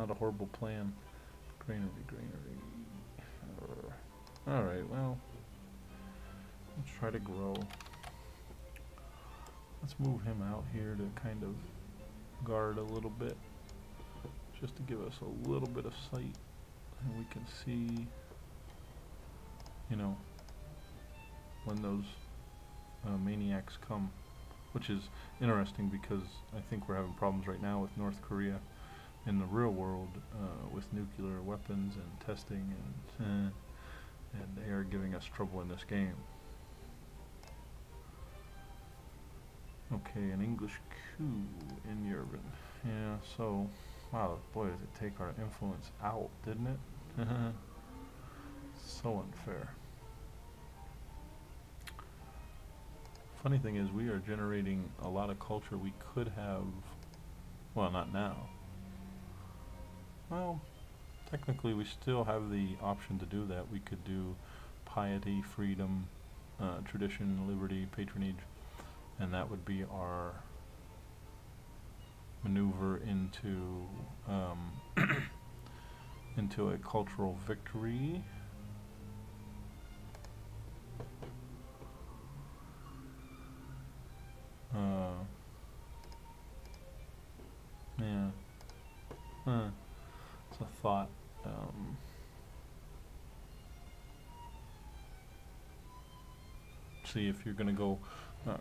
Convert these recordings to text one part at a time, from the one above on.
not a horrible plan. Granary, granary. Alright, well, let's try to grow. Let's move him out here to kind of guard a little bit, just to give us a little bit of sight, and we can see, you know, when those maniacs come, which is interesting because I think we're having problems right now with North Korea in the real world with nuclear weapons and testing, and they are giving us trouble in this game. Okay, an English coup in Yerevan. Yeah, so, wow, boy, did it take our influence out, didn't it? So unfair. Funny thing is, we are generating a lot of culture we could have, well, not now. Well, technically we still have the option to do that. We could do piety, freedom, tradition, liberty, patronage, and that would be our maneuver into into a cultural victory. Yeah. It's a thought. See, if you're gonna go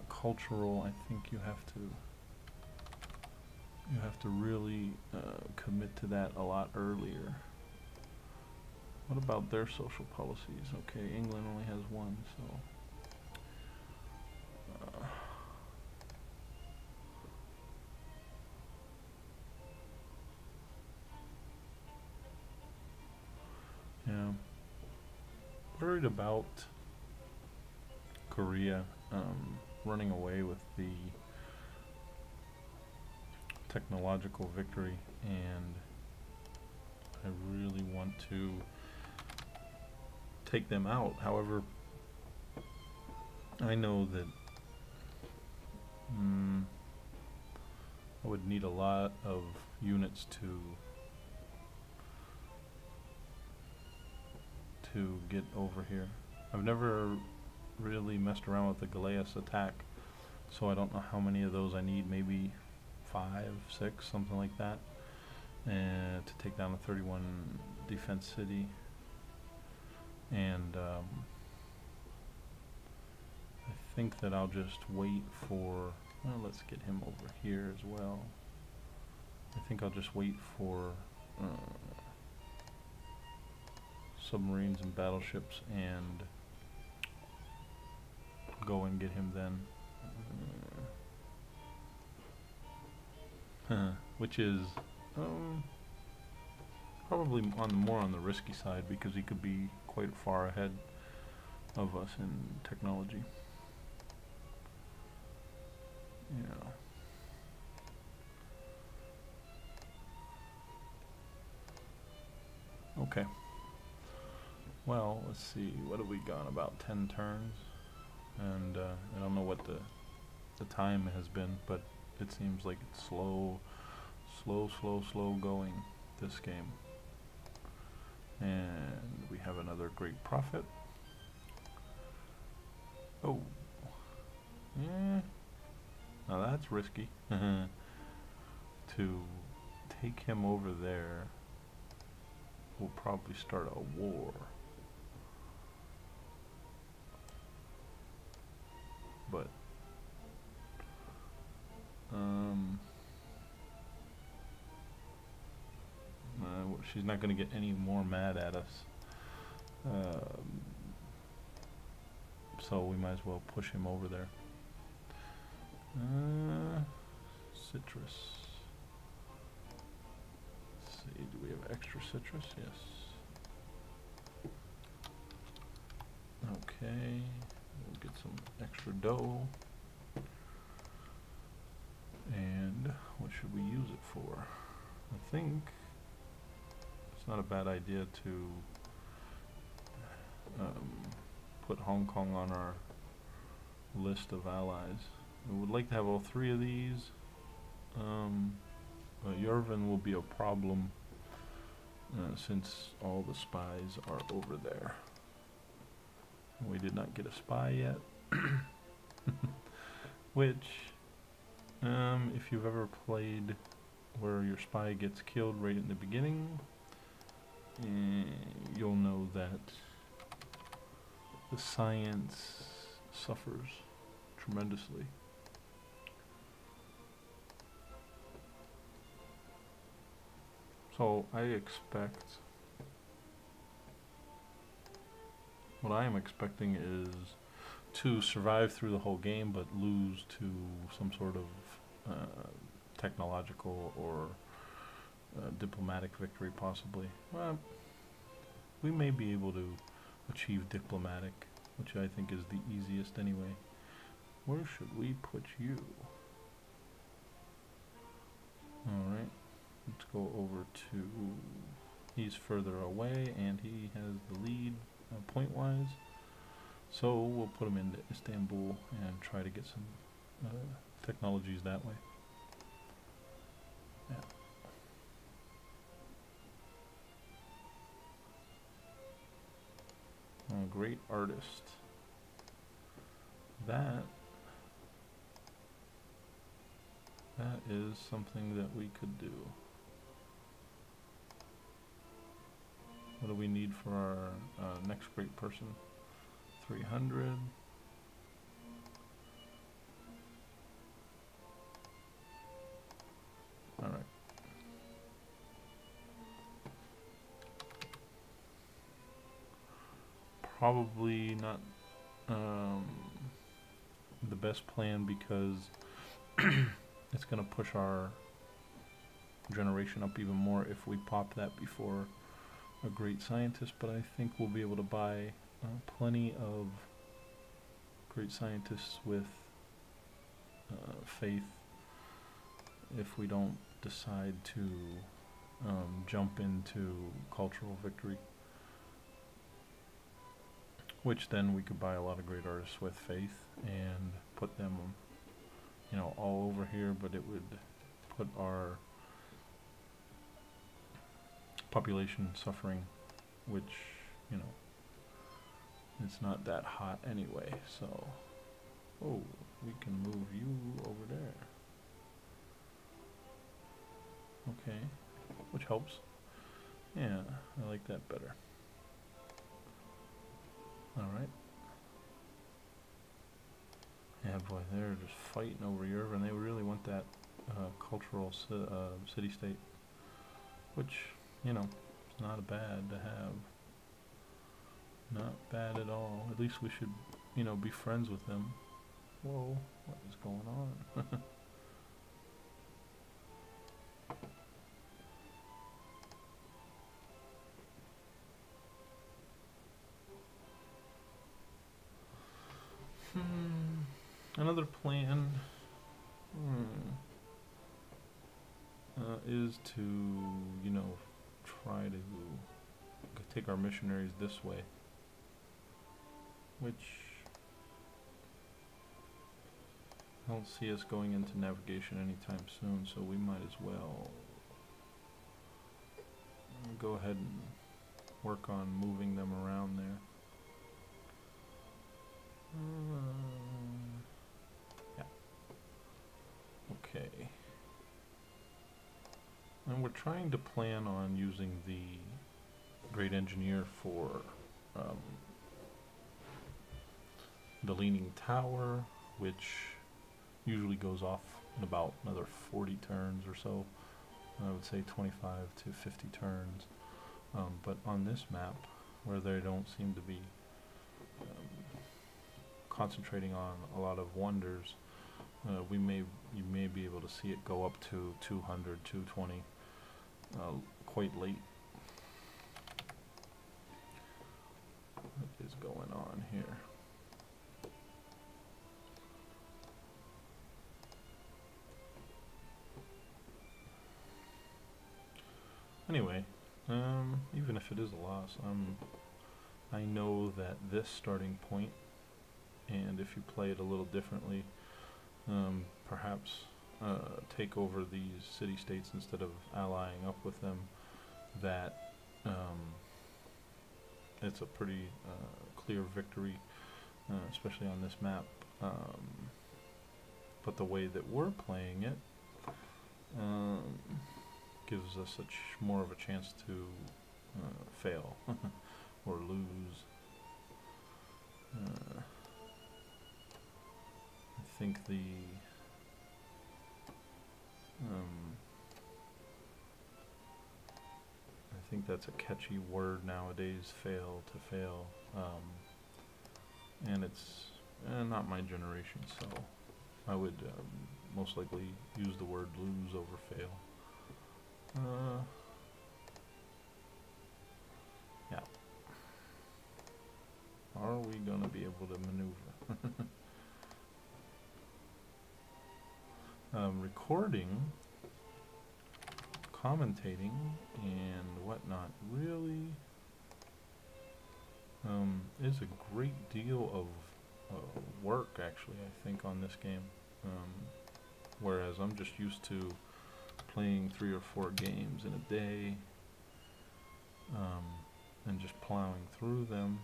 cultural, I think you have to really commit to that a lot earlier. What about their social policies? Okay, England only has one, so yeah. Worried about Korea running away with the technological victory, and I really want to take them out. However, I know that I would need a lot of units to get over here. I've never really messed around with the Galeas attack, so I don't know how many of those I need. Maybe 5, 6, something like that, and to take down a 31 defense city. And I think that I'll just wait for, well, let's get him over here as well. I think I'll just wait for submarines and battleships and go and get him then. Which is probably more on the risky side, because he could be quite far ahead of us in technology. Yeah. Okay. Well, let's see. What have we gone? About 10 turns, and I don't know what the time has been, but it seems like it's slow going, this game. And we have another great prophet. Oh, yeah. Now that's risky. To take him over there will probably start a war. But she's not going to get any more mad at us, so we might as well push him over there. Citrus. Let's see, do we have extra citrus? Yes. Okay, we'll get some extra dough. And what should we use it for? I think it's not a bad idea to put Hong Kong on our list of allies. We would like to have all 3 of these, but Yerevan will be a problem since all the spies are over there. We did not get a spy yet. Which, if you've ever played where your spy gets killed right in the beginning, you'll know that the science suffers tremendously. So I expect, what I am expecting is to survive through the whole game but lose to some sort of technological or diplomatic victory possibly. Well, we may be able to achieve diplomatic, which I think is the easiest anyway. Where should we put you? Alright, let's go over to, he's further away and he has the lead point-wise. So we'll put him into Istanbul and try to get some technologies that way. Yeah. Oh, great artist. That is something that we could do. What do we need for our next great person? 300. All right. Probably not the best plan because it's going to push our generation up even more if we pop that before a great scientist, but I think we'll be able to buy plenty of great scientists with faith if we don't decide to jump into cultural victory, which then we could buy a lot of great artists with faith and put them, you know, all over here, but it would put our population suffering, which, you know, it's not that hot anyway. So, oh, we can move you over there. Okay, which helps. Yeah, I like that better. Alright. Yeah, boy, they're just fighting over Europe, and they really want that cultural city-state, which, you know, it's not bad to have. Not bad at all. At least we should, you know, be friends with them. Whoa, what is going on? Another plan is to, you know, try to take our missionaries this way, which I don't see us going into navigation anytime soon, so we might as well go ahead and work on moving them around there. Yeah. Okay. And we're trying to plan on using the Great Engineer for the Leaning Tower, which usually goes off in about another 40 turns or so. I would say 25 to 50 turns. But on this map, where they don't seem to be concentrating on a lot of wonders, you may be able to see it go up to 200, 220 quite late. What is going on here? Anyway, even if it is a loss, I know that this starting point, and if you play it a little differently, perhaps take over these city-states instead of allying up with them, that it's a pretty clear victory, especially on this map. But the way that we're playing it gives us more of a chance to fail or lose. I think that's a catchy word nowadays, fail to fail, and it's not my generation, so I would most likely use the word lose over fail. Yeah. Are we gonna be able to maneuver? Recording, commentating, and whatnot really is a great deal of work, actually, I think, on this game. Whereas I'm just used to playing 3 or 4 games in a day and just plowing through them.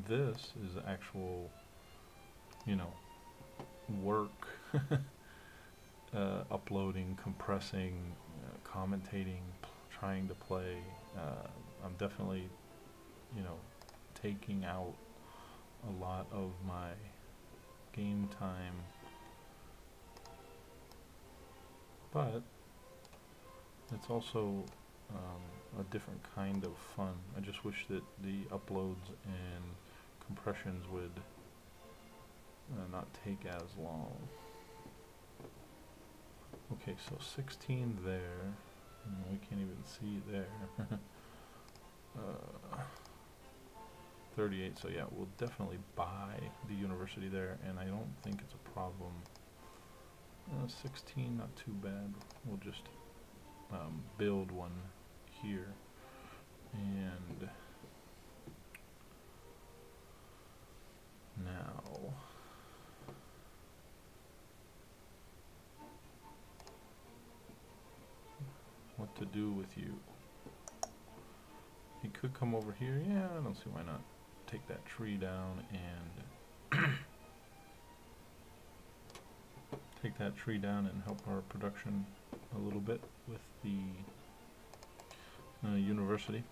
This is actual, work. Uploading, compressing, commentating, trying to play. I'm definitely, taking out a lot of my game time, but it's also a different kind of fun. I just wish that the uploads and compressions would not take as long. Okay, so 16 there. We can't even see there. 38, so yeah, we'll definitely buy the university there, and I don't think it's a problem. 16, not too bad. We'll just build one here, and now what to do with you? He could come over here. Yeah, I don't see why not. Take that tree down and take that tree down and help our production a little bit with the university.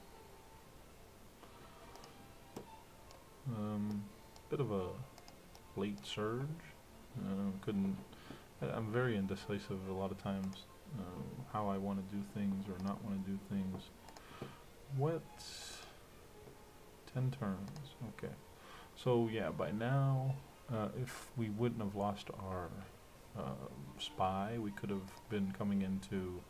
Bit of a late surge. I'm very indecisive a lot of times, how I want to do things or not want to do things. What? 10 turns. Okay. So yeah, by now, if we wouldn't have lost our spy, we could have been coming into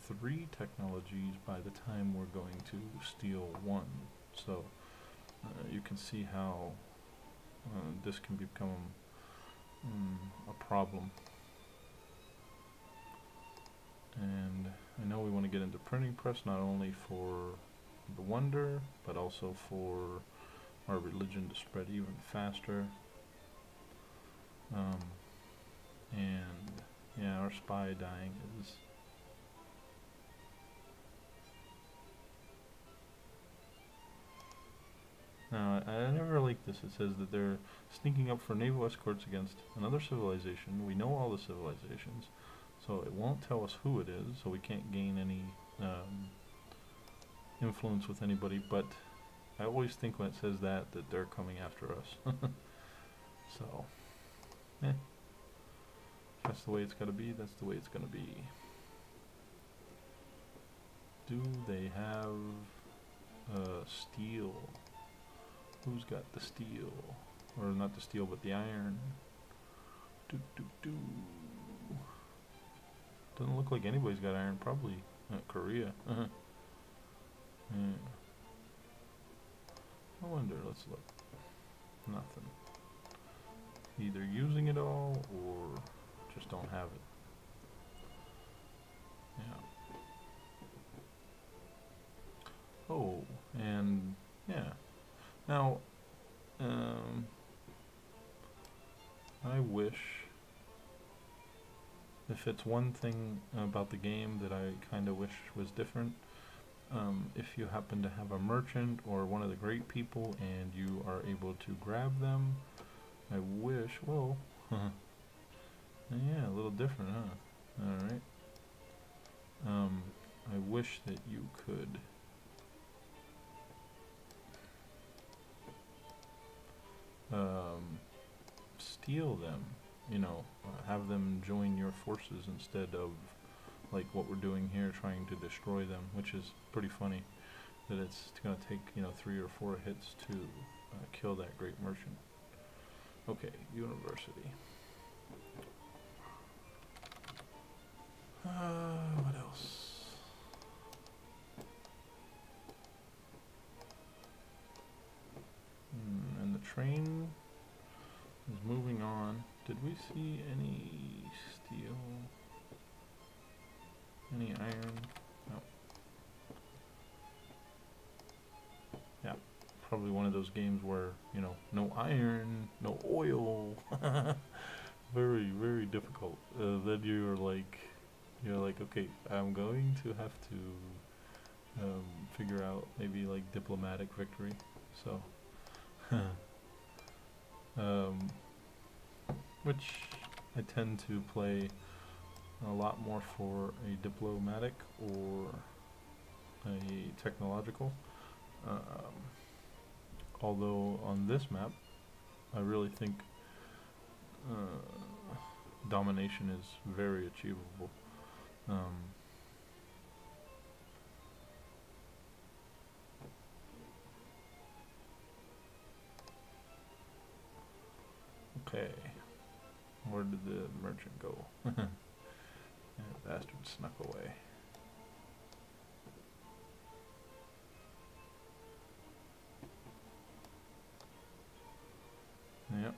3 technologies by the time we're going to steal 1. So you can see how this can become a problem. And I know we want to get into printing press not only for the wonder, but also for our religion to spread even faster. And yeah, our spy dying is now, I never like this. It says that they're sneaking up for naval escorts against another civilization. We know all the civilizations, so it won't tell us who it is, so we can't gain any influence with anybody, but I always think when it says that they're coming after us. So, that's the way it's gotta be, that's the way it's gonna be. Do they have steel? Who's got the steel? Or not the steel, but the iron. Doesn't look like anybody's got iron. Probably Korea. Yeah. I wonder, let's look. Nothing. Either using it all or just don't have it. Yeah. Oh, and yeah. Now, I wish if it's one thing about the game that I kind of wish was different, if you happen to have a merchant or one of the great people and you are able to grab them, I wish, whoa, yeah, a little different, huh? Alright. I wish that you could steal them, you know, have them join your forces instead of like what we're doing here, trying to destroy them, which is pretty funny that it's going to take, you know, 3 or 4 hits to kill that great merchant. Okay, university. What else? And the train is moving on. Did we see any steel? Any iron? No. Yeah, probably one of those games where, you know, no iron, no oil. Very, very difficult. Then you're like, okay, I'm going to have to figure out maybe like diplomatic victory. So, which I tend to play a lot more for a diplomatic or a technological. Although on this map, I really think domination is very achievable. Okay, where did the merchant go? That bastard snuck away. Yep.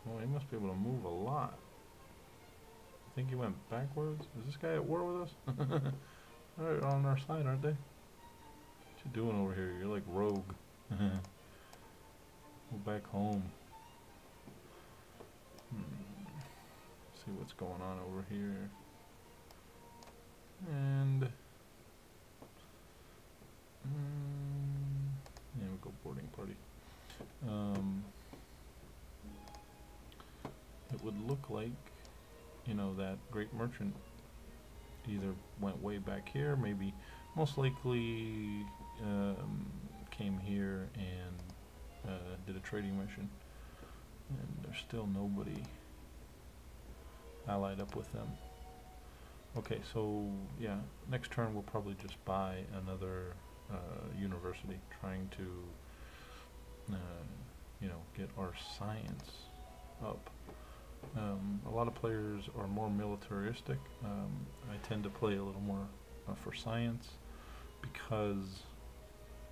Oh, he must be able to move a lot. I think he went backwards. Is this guy at war with us? They're on our side, aren't they? What you doing over here? You're like rogue. Go back home. See what's going on over here. And yeah, we go boarding party. It would look like, you know, that great merchant either went way back here, maybe most likely came here and did a trading mission, and there's still nobody allied up with them. Okay, so yeah, next turn we'll probably just buy another university, trying to you know, get our science up. A lot of players are more militaristic. I tend to play a little more for science, because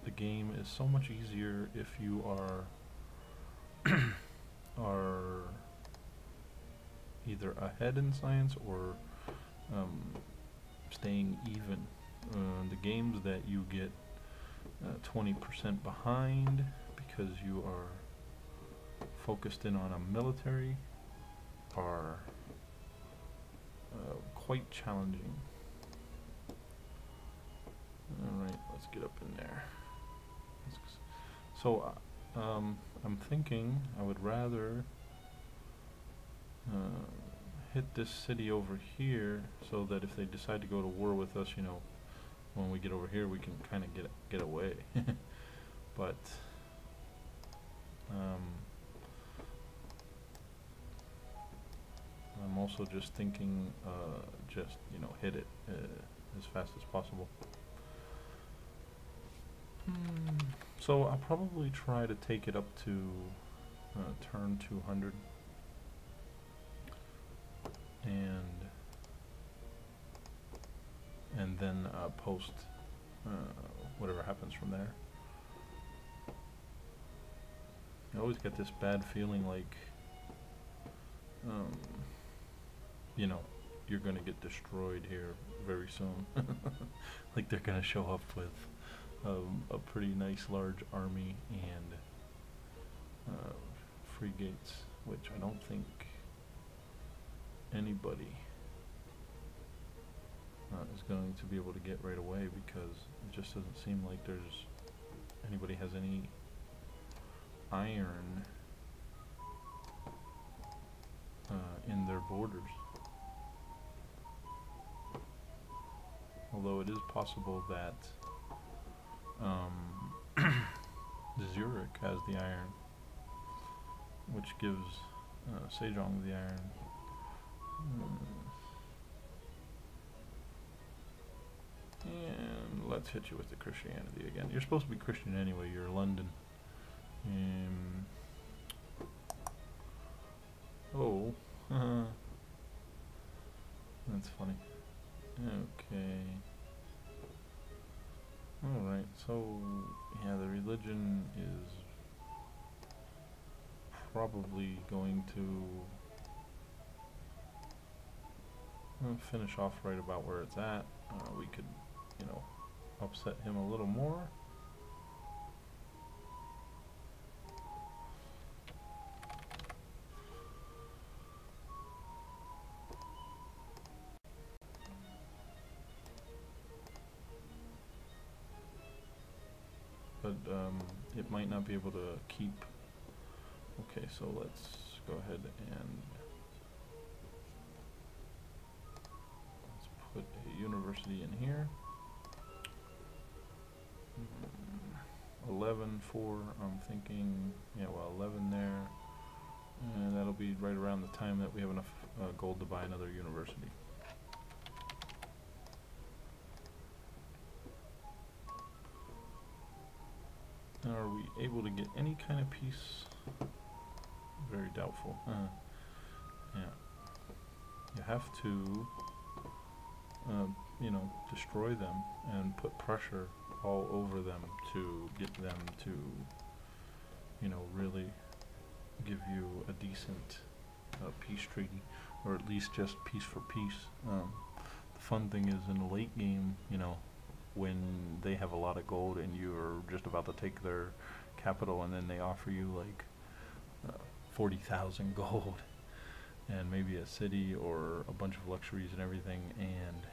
the game is so much easier if you are either ahead in science or staying even. The games that you get 20% behind because you are focused in on a military are quite challenging. Alright, let's get up in there. So I'm thinking I would rather hit this city over here, so that if they decide to go to war with us, you know, when we get over here we can kind of get away. But I'm also just thinking just, you know, hit it as fast as possible. So I'll probably try to take it up to turn 200, and then post whatever happens from there. I always get this bad feeling like you know, you're gonna get destroyed here very soon. Like they're gonna show up with a pretty nice large army and free gates, which I don't think anybody is going to be able to get right away, because it just doesn't seem like there's anybody has any iron in their borders. Although it is possible that Zurich has the iron, which gives Sejong the iron. And let's hit you with the Christianity again. You're supposed to be Christian anyway, you're London. Oh, that's funny. Okay. Alright, so yeah, the religion is probably going to finish off right about where it's at. We could, you know, upset him a little more. But it might not be able to keep. Okay, so let's go ahead and let's put a university in here. 11 for, I'm thinking, yeah, well, 11 there, and that'll be right around the time that we have enough gold to buy another university. Now, are we able to get any kind of peace? Very doubtful. Yeah. You have to, you know, destroy them and put pressure all over them to get them to, you know, really give you a decent peace treaty, or at least just peace for peace. The fun thing is, in the late game, you know, when they have a lot of gold and you're just about to take their capital, and then they offer you like 40,000 gold and maybe a city or a bunch of luxuries and everything, and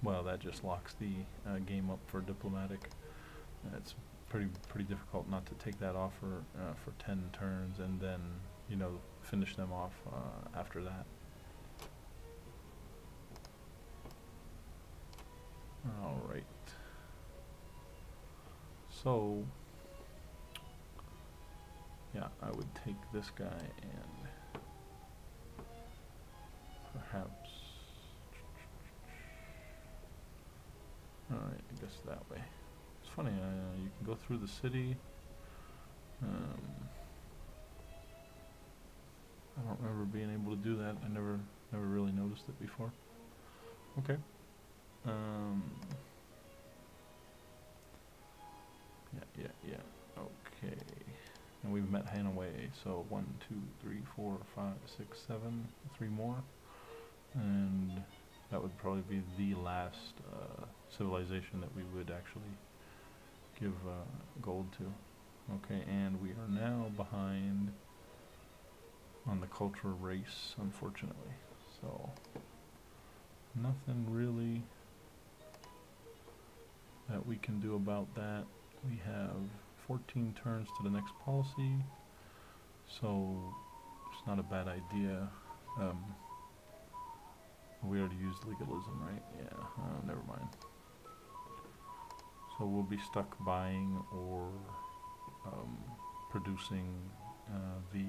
well, that just locks the game up for diplomatic. It's pretty difficult not to take that offer for 10 turns and then, you know, finish them off after that. Alright. So, yeah, I would take this guy and perhaps, alright, I guess that way. It's funny, you can go through the city. I don't remember being able to do that. I never really noticed it before. Okay. Yeah. Okay. And we've met Hanaway, so 1, 2, 3, 4, 5, 6, 7, 3 more. And that would probably be the last civilization that we would actually give gold to. Okay, and we are now behind on the cultural race, unfortunately. So, nothing really that we can do about that. We have 14 turns to the next policy, so it's not a bad idea. We already used legalism, right? Yeah, never mind. So we'll be stuck buying or producing the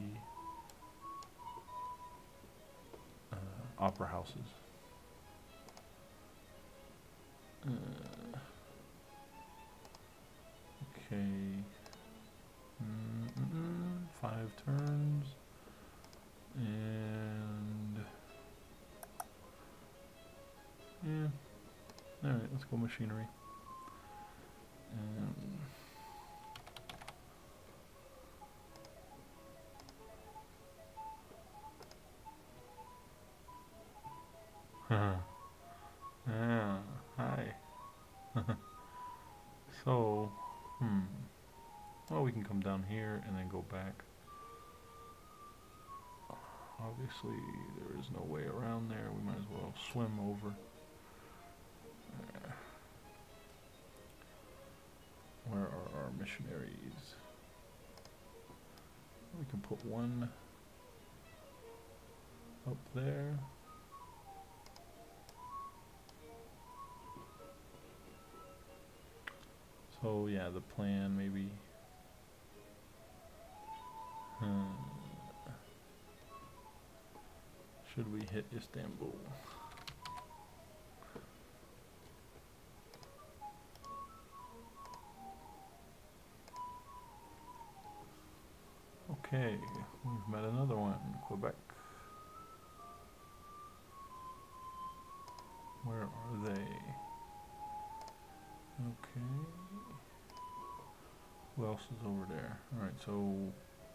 opera houses. Okay. 5 turns. And yeah. Alright, let's go machinery. Yeah, hi. So, well, we can come down here and then go back. obviously there is no way around there. We might as well swim over. Where are our missionaries? We can put one up there. So yeah, the plan maybe. Should we hit Istanbul? Okay, we've met another one, Quebec. Where are they? Okay. Who else is over there? Alright, so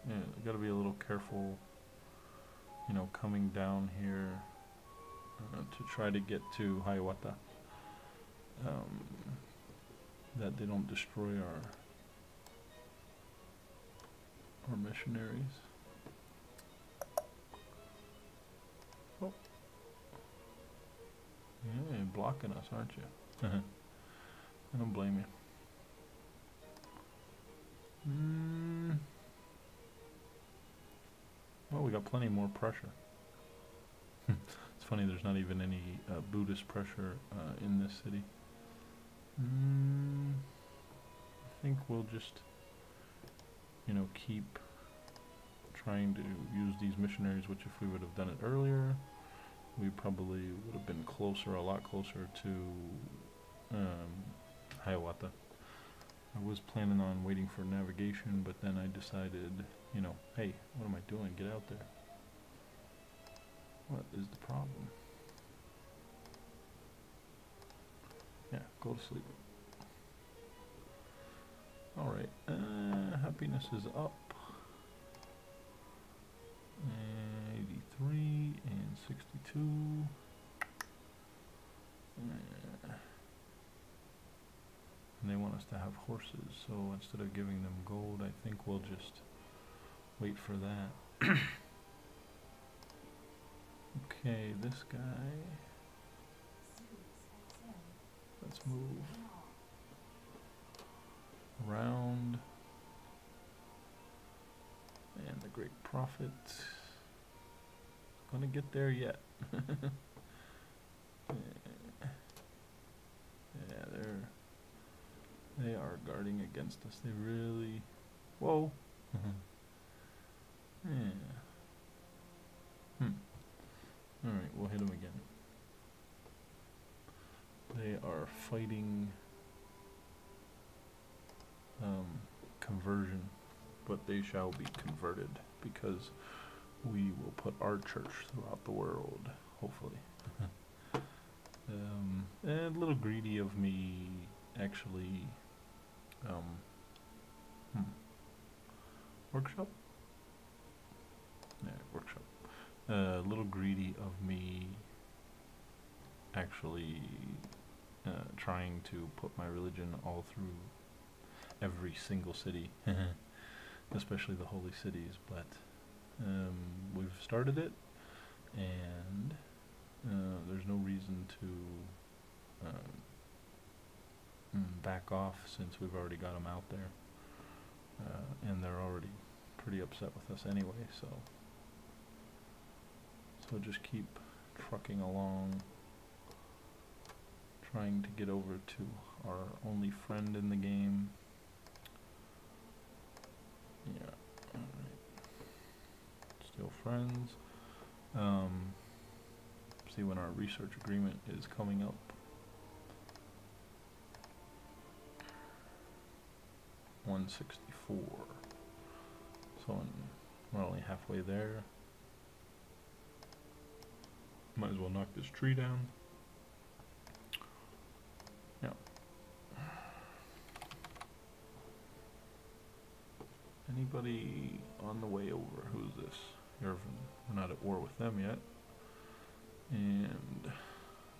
yeah, gotta be a little careful, you know, coming down here to try to get to Hiawatha. That they don't destroy our missionaries. Oh. Yeah, you're blocking us, aren't you? I don't blame you. Well, we got plenty more pressure. It's funny, there's not even any Buddhist pressure in this city. I think we'll just, you know, keep trying to use these missionaries, which if we would have done it earlier, we probably would have been closer, a lot closer to Hiawatha. I was planning on waiting for navigation, but then I decided, you know, hey, what am I doing? Get out there. What is the problem? Yeah, go to sleep. Alright, happiness is up. 83 and 62. And they want us to have horses, so instead of giving them gold, I think we'll just wait for that. Okay, this guy. Let's move around. And the Great Prophet. Gonna get there yet. Yeah, they are guarding against us. They really. Whoa. Yeah. Alright, we'll hit them again. They are fighting conversion, but they shall be converted because we will put our church throughout the world, hopefully. A little greedy of me, actually. Workshop? Yeah, workshop. A little greedy of me, actually trying to put my religion all through every single city, especially the holy cities, but we've started it, and there's no reason to back off since we've already got them out there, and they're already pretty upset with us anyway, so just keep trucking along, trying to get over to our only friend in the game. Yeah, alright. Still friends. See when our research agreement is coming up. $164. So we're only halfway there. Might as well knock this tree down. Yeah. Anybody on the way over? Who's this? We're not at war with them yet. And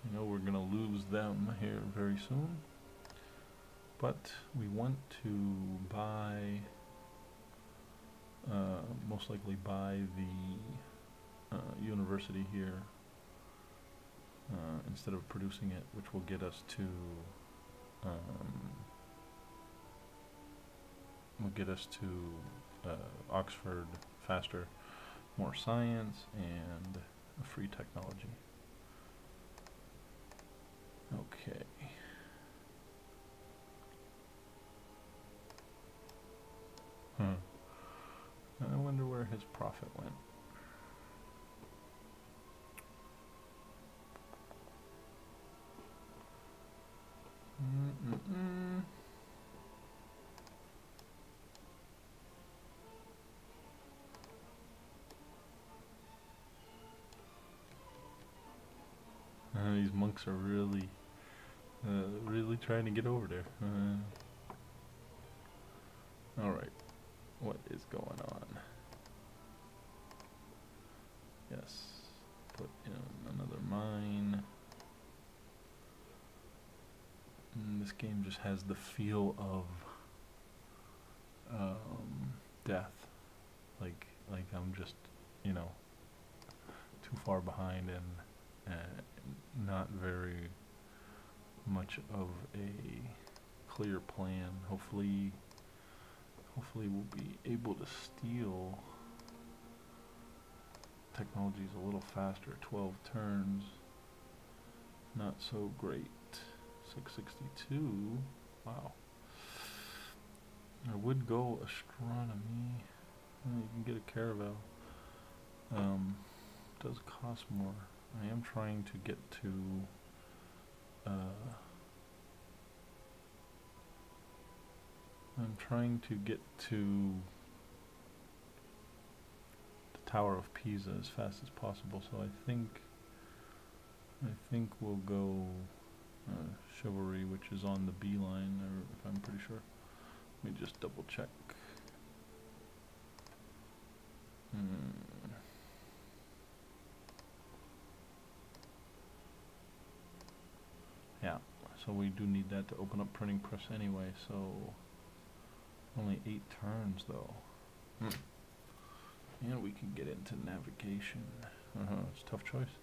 you know we're gonna lose them here very soon. But we want to buy, most likely buy university here instead of producing it, which will get us to Oxford faster, more science, and a free technology. Okay. I wonder where his profit went. These monks are really trying to get over there. Alright, what is going on? Yes, put in another mine. And this game just has the feel of death. Like I'm just, you know, too far behind and not very much of a clear plan. Hopefully we'll be able to steal. Technology's a little faster, 12 turns. Not so great. 662. Wow. I would go astronomy. You can get a caravel. Does cost more. I am trying to get to the Tower of Pisa as fast as possible. So I think we'll go chivalry, which is on the B line, or if I'm pretty sure. Let me just double check. Yeah, so we do need that to open up printing press anyway, so only 8 turns though. And we can get into navigation. It's a tough choice.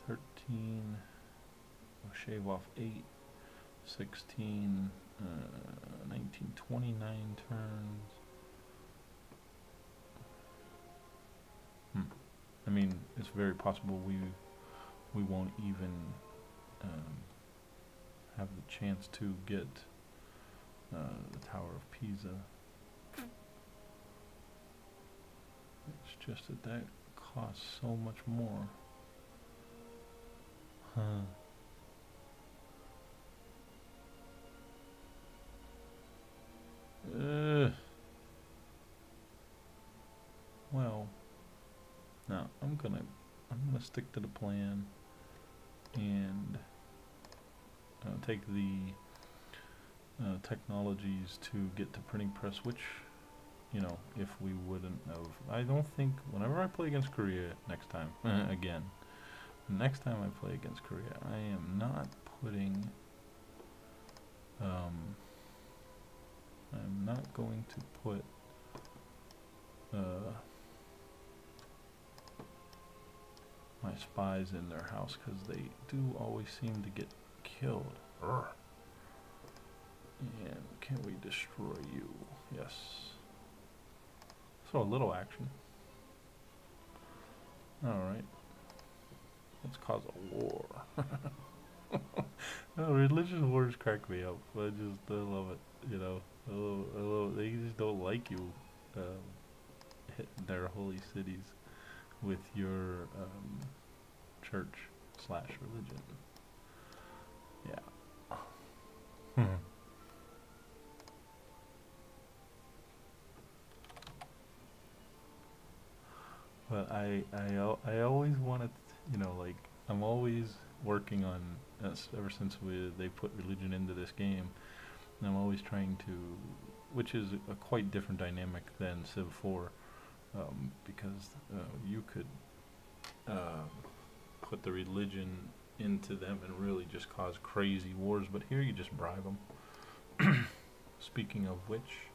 13, we'll shave off 8, 16, 19, 29 turns. I mean, it's very possible we won't even have the chance to get the Tower of Pisa. It's just that costs so much more. Well, now I'm gonna stick to the plan and take the technologies to get to printing press, which, you know, if we wouldn't have, I don't think, whenever I play against Korea next time, again, next time I play against Korea, I am not putting, I'm not going to put my spies in their house, because they do always seem to get killed. And can we destroy you? Yes. So a little action. Alright. Let's cause a war. No, religious wars crack me up. I love it, you know. I love, they just don't like you hitting their holy cities with your church / religion. Yeah. But I always wanted, you know, like, I'm always working on, ever since they put religion into this game, and I'm always trying to, which is a quite different dynamic than Civ 4, because you could put the religion into them and really just cause crazy wars, but here you just bribe them. Speaking of which,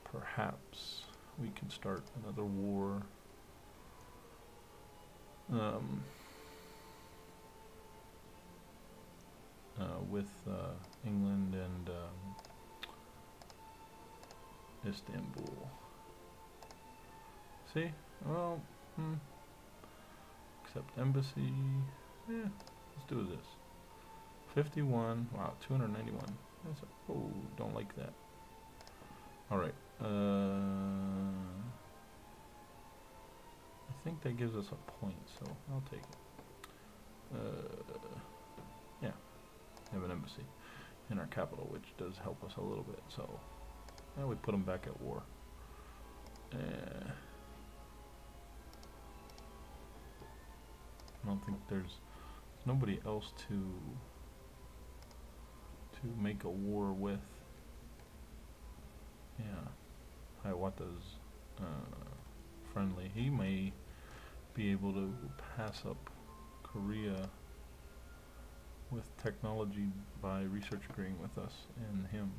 perhaps we can start another war um, with England and Istanbul. See? Well, accept embassy. Yeah, let's do this. 51. Wow, 291. That's oh, don't like that. Alright. I think that gives us a point, so I'll take it. Yeah, we have an embassy in our capital, which does help us a little bit. So now we put them back at war. I don't think there's nobody else to make a war with. Yeah, Hiawatha's friendly. He may be able to pass up Korea with technology by research agreeing with us and him.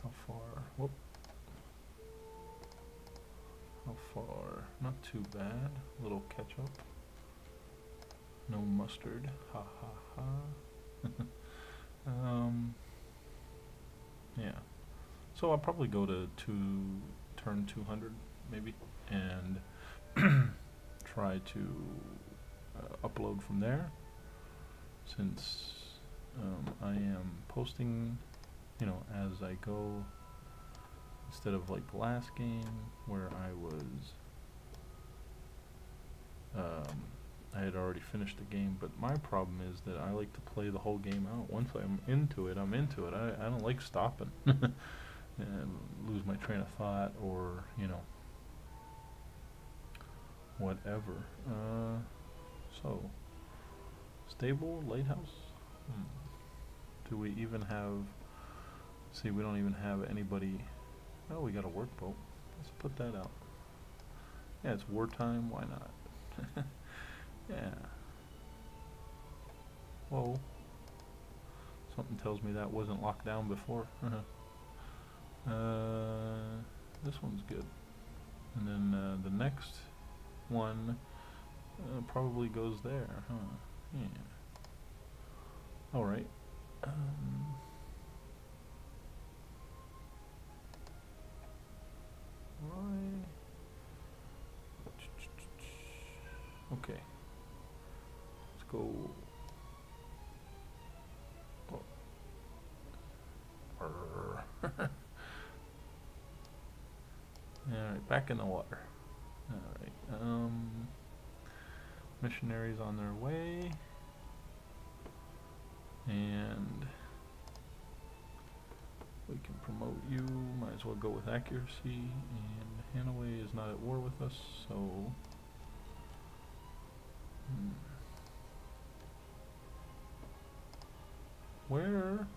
How far? Whoop. How far? Not too bad. A little ketchup. No mustard. Ha ha ha. Yeah. So I'll probably go to turn 200 maybe and try to upload from there, since I am posting, you know, as I go, instead of like the last game where I was I had already finished the game. But my problem is that I like to play the whole game out. Once I'm into it, I'm into it. I don't like stopping and lose my train of thought, or, you know, whatever. So, stable, lighthouse. Do we even have, see, we don't even have anybody. Oh, we got a workboat. Let's put that out. Yeah, it's wartime, why not? Yeah. Whoa. Something tells me that wasn't locked down before. This one's good. And then the next one probably goes there, huh? Yeah. Alright. Okay. Let's go. Alright, back in the water. Alright. Missionaries on their way. And we can promote you. Might as well go with accuracy. And Hanoi is not at war with us, so where?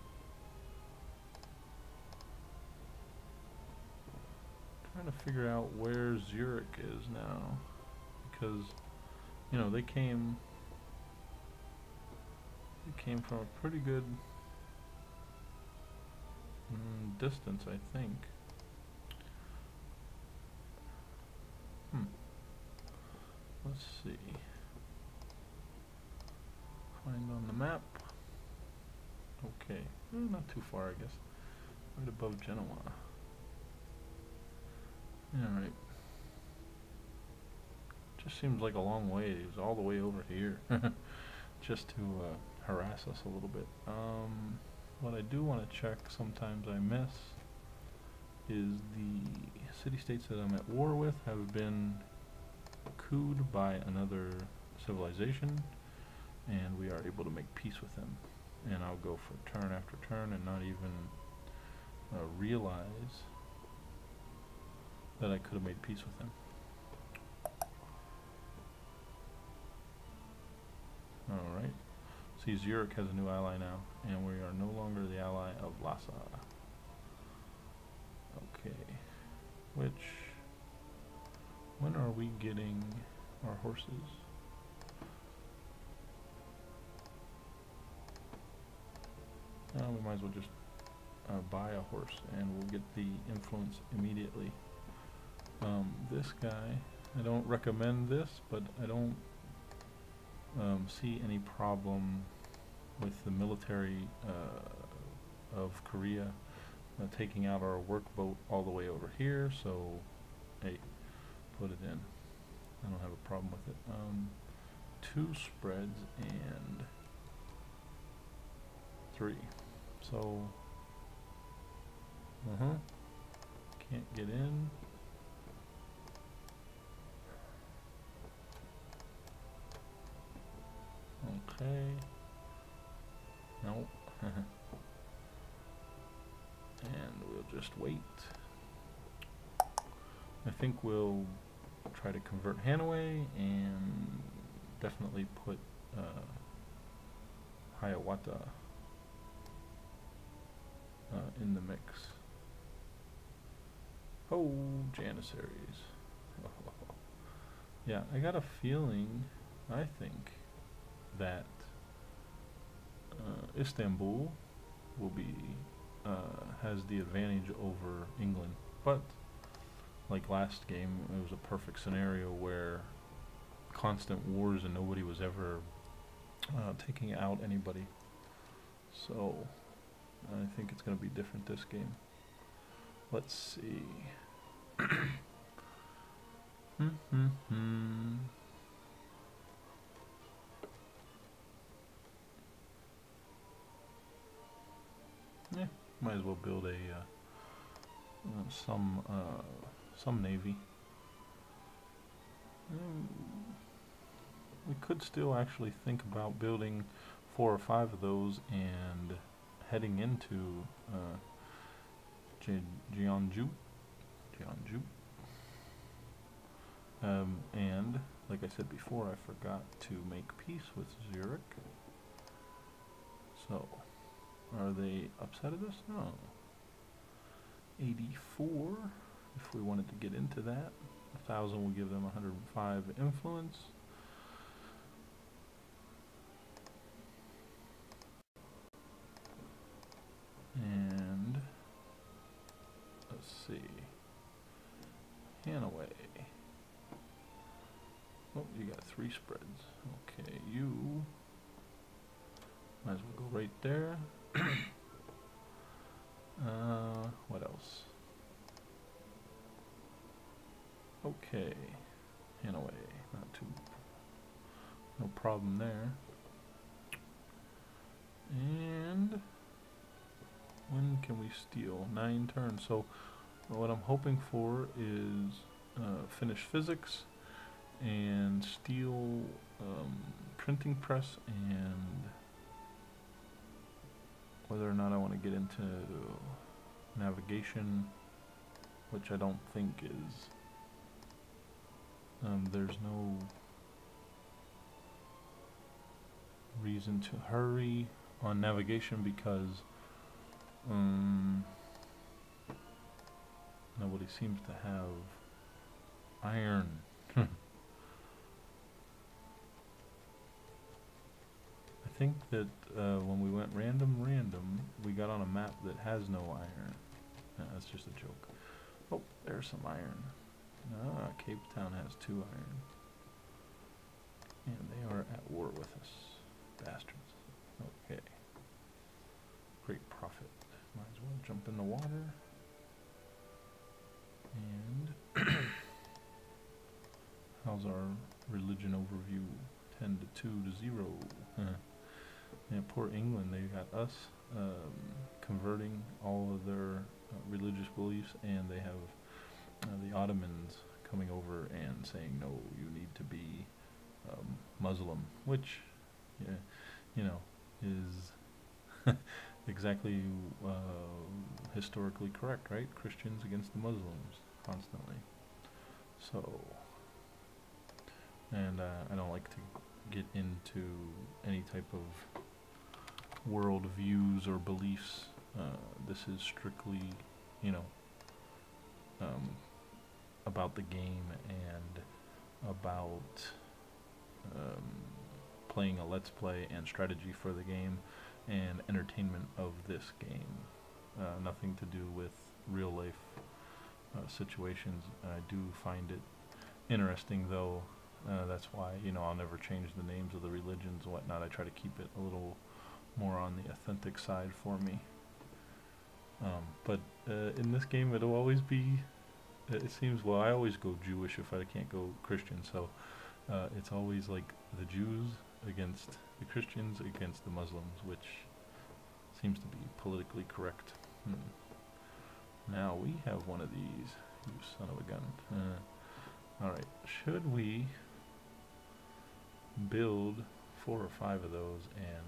Trying to figure out where Zurich is now, because, you know, they came from a pretty good distance, I think. Let's see. Find on the map. Okay, not too far, I guess. Right above Genoa. Alright. Just seems like a long way. It was all the way over here. Just to harass us a little bit. What I do want to check, sometimes I miss, is the city-states that I'm at war with have been cooed by another civilization, and we are able to make peace with them. And I'll go for turn after turn and not even realize that I could have made peace with them. Alright. See, Zurich has a new ally now, and we are no longer the ally of Lhasa. Okay. When are we getting our horses? We might as well just buy a horse, and we'll get the influence immediately. This guy, I don't recommend this, but I don't see any problem with the military of Korea taking out our workboat all the way over here, so hey, put it in. I don't have a problem with it. 2 spreads and 3. So, can't get in. Okay. Nope. And we'll just wait. I think we'll try to convert Hanoi and definitely put Hiawatha in the mix. Oh, Janissaries. Yeah, I got a feeling, I think, that Istanbul will be has the advantage over England, but like last game, it was a perfect scenario where constant wars and nobody was ever taking out anybody. So I think it's going to be different this game. Let's see. Yeah, might as well build a some navy. We could still actually think about building 4 or 5 of those and heading into Jeonju. And like I said before, I forgot to make peace with Zurich. So, are they upset at us? No. 84, if we wanted to get into that. 1,000 will give them 105 influence. And let's see. Hanoi. Oh, you got 3 spreads. Okay, you might as well go right there. What else? Okay, Hanoi, no problem there. And when can we steal? 9 turns. So what I'm hoping for is finish physics and steal printing press, and whether or not I want to get into navigation, which I don't think is there's no reason to hurry on navigation because nobody seems to have iron. I think that when we went random, we got on a map that has no iron. That's just a joke. Oh, there's some iron. Cape Town has 2 iron. And they are at war with us. Bastards. Okay. Great profit. Might as well jump in the water. And how's our religion overview? 10 to 2 to 0. Yeah, poor England. They got us converting all of their religious beliefs, and they have the Ottomans coming over and saying, no, you need to be Muslim, which, yeah, you know, is exactly historically correct, right? Christians against the Muslims constantly. So, and I don't like to get into any type of world views or beliefs. This is strictly, you know, about the game and about playing a let's play and strategy for the game and entertainment of this game. Nothing to do with real life situations. I do find it interesting, though. That's why, I'll never change the names of the religions and whatnot. I try to keep it a little more on the authentic side for me. But in this game, it'll always be, it seems, well, I always go Jewish if I can't go Christian, so it's always like the Jews against the Christians against the Muslims, which seems to be politically correct. Now we have one of these, you son of a gun. Alright, should we build 4 or 5 of those and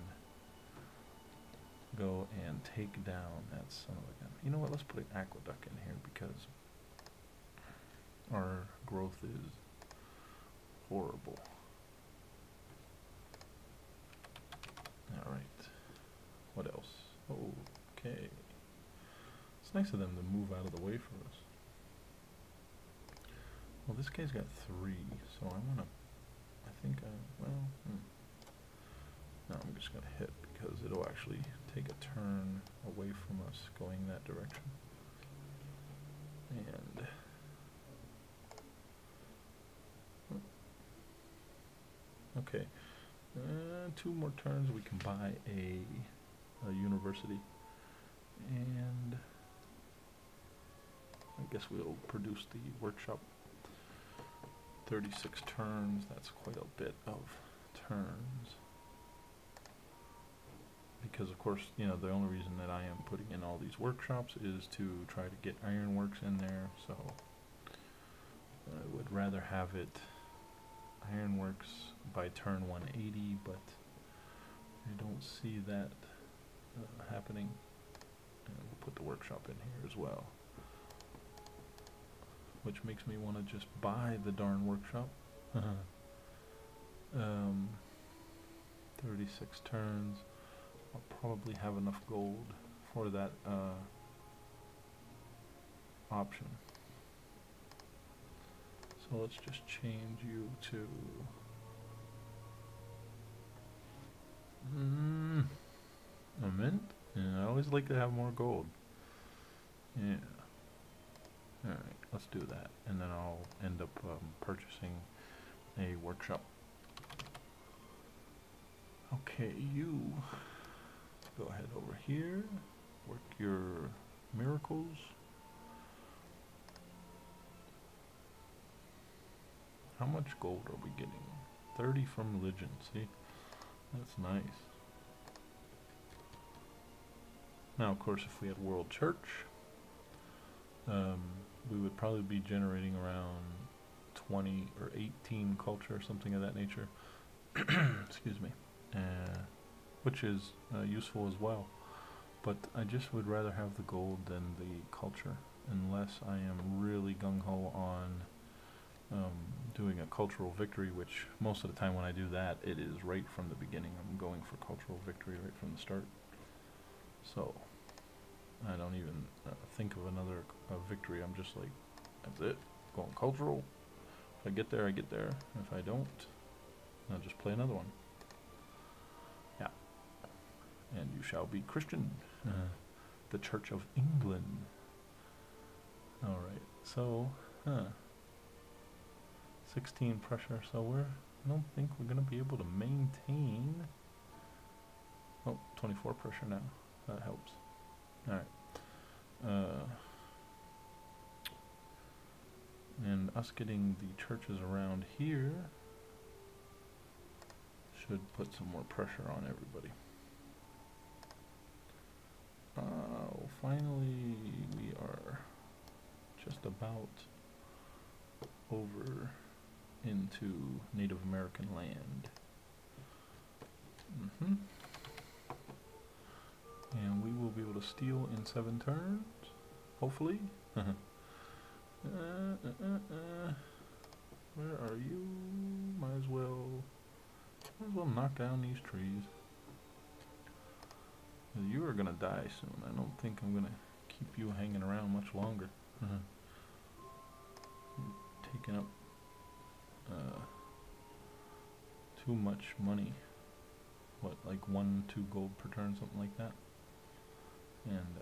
go and take down that son of a gun? You know what, let's put an aqueduct in here because our growth is horrible. Alright, what else? Okay. It's nice of them to move out of the way for us. Well, this guy's got 3, so I wanna, no, I'm just gonna hit because it'll actually take a turn away from us going that direction. And okay, 2 more turns, we can buy a university, and I guess we'll produce the workshop. 36 turns, that's quite a bit of turns. Because of course, the only reason that I am putting in all these workshops is to try to get ironworks in there, so I would rather have it ironworks by turn 180, but I don't see that happening. And we'll put the workshop in here as well, which makes me want to just buy the darn workshop. 36 turns. I'll probably have enough gold for that option. So let's just change you to a mint. Yeah, I always like to have more gold. Yeah. Alright, let's do that. And then I'll end up purchasing a workshop. Okay, you go ahead over here, work your miracles. How much gold are we getting? 30 from religion, see? That's nice. Now, of course, if we had World Church, we would probably be generating around 20 or 18 culture or something of that nature. Excuse me. Which is useful as well. But I just would rather have the gold than the culture, unless I am really gung-ho on doing a cultural victory, which most of the time when I do that, it is right from the beginning. I'm going for cultural victory right from the start. So I don't even think of another victory. I'm just like, that's it, going cultural. If I get there, I get there. If I don't, I'll just play another one. Yeah. And you shall be Christian. The Church of England. Alright, so, 16 pressure, so I don't think we're going to be able to maintain. Oh, 24 pressure now. That helps. Alright. And us getting the churches around here should put some more pressure on everybody. Finally, we are just about over into Native American land. And we will be able to steal in 7 turns, hopefully. Where are you? Might as well knock down these trees. You are gonna die soon. I don't think I'm gonna keep you hanging around much longer. Taking up too much money. What, like 1-2 gold per turn, something like that. And